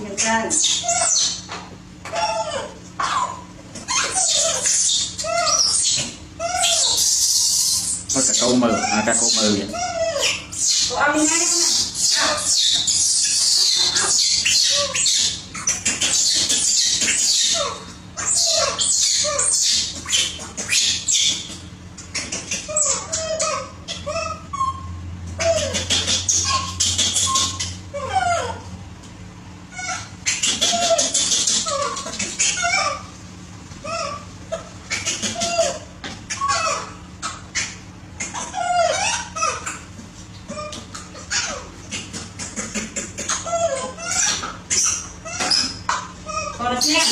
Được rồi. Có cả câu mừ, cả câu mừ vậy. Cô ăn đi ngay đi con con được nha.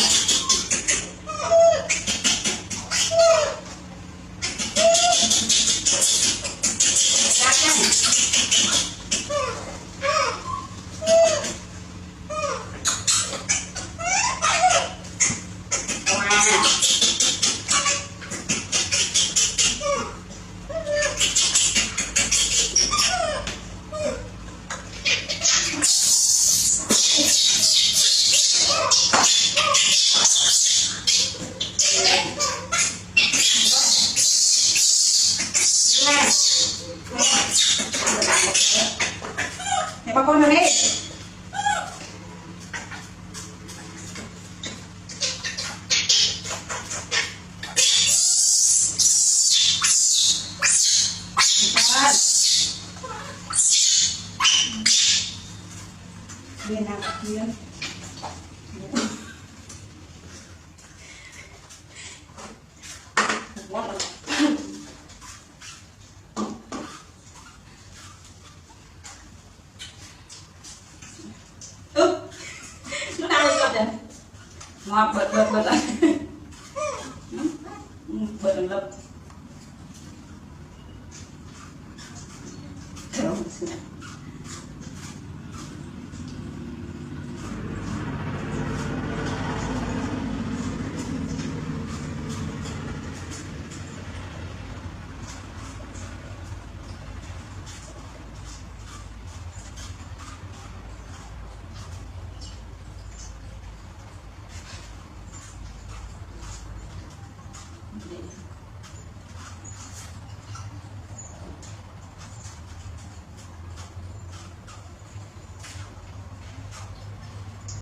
Để bà con vào đi. Bên nào kia. Quá là nó đang lên con kìa. Ngọt bật lại. Bật lần lập. Thank you.